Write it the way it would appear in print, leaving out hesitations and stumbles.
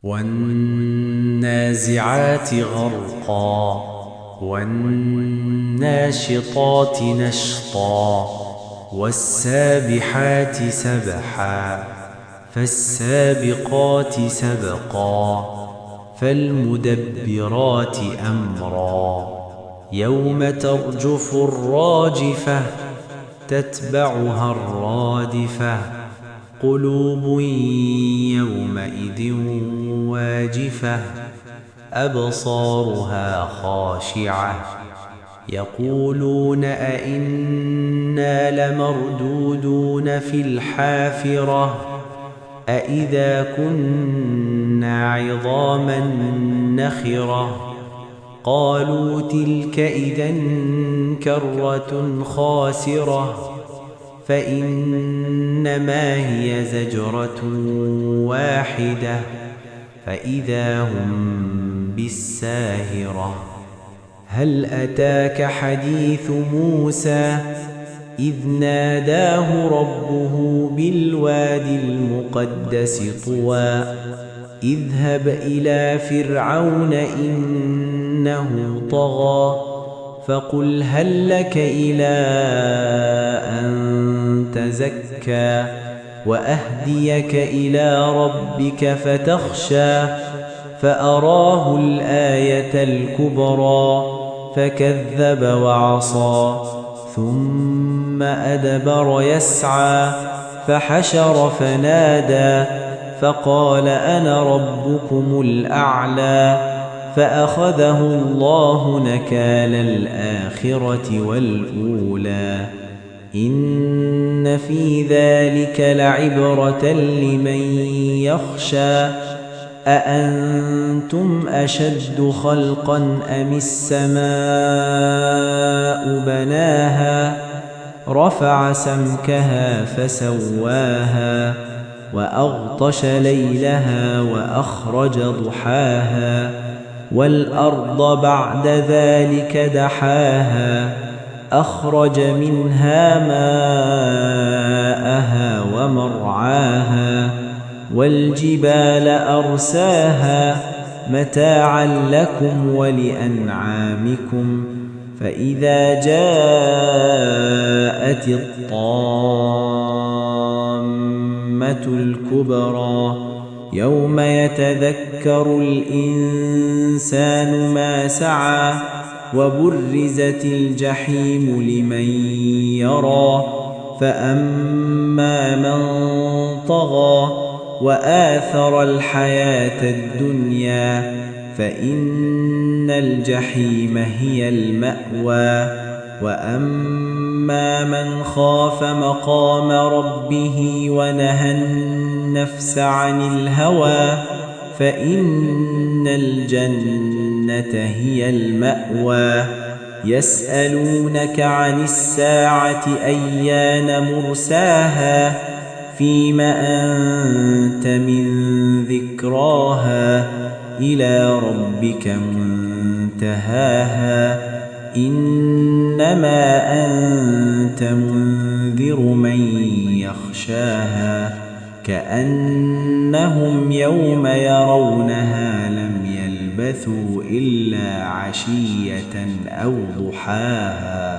والنازعات غرقا والناشطات نشطا والسابحات سبحا فالسابقات سبقا فالمدبرات أمرا يوم ترجف الراجفة تتبعها الرادفة قلوب يومئذ واجفة أبصارها خاشعة يقولون أئنا لمردودون في الحافرة أئذا كنا عظاما نخرة قالوا تلك إذا كرة خاسرة فإنما هي زجرة واحدة فإذا هم بالساهرة هل أتاك حديث موسى إذ ناداه ربه بالوادي المقدس طوى اذهب إلى فرعون إنه طغى فقل هل لك إلى أن تزكى وأهديك إلى ربك فتخشى فأراه الآية الكبرى فكذب وعصى ثم أدبر يسعى فحشر فنادى فقال أنا ربكم الأعلى فأخذه الله نكال الآخرة والأولى إن في ذلك لعبرة لمن يخشى أأنتم أشد خلقا أم السماء بناها رفع سمكها فسواها وأغطش ليلها وأخرج ضحاها والأرض بعد ذلك دحاها أخرج منها ماءها ومرعاها والجبال أرساها متاعا لكم ولأنعامكم فإذا جاءت الطامة الكبرى يوم يتذكر الإنسان ما سعى وبرزت الجحيم لمن يرى فأما من طغى وآثر الحياة الدنيا فإن الجحيم هي المأوى وأما من خاف مقام ربه ونهى النفس عن الهوى فإن الجنة هي المأوى يسألونك عن الساعة أيان مرساها فيم أنت من ذكراها إلى ربك منتهاها إنما أنت منذر من يخشاها كأنهم يوم يرونها لم يلبثوا إلا عشية أو ضحاها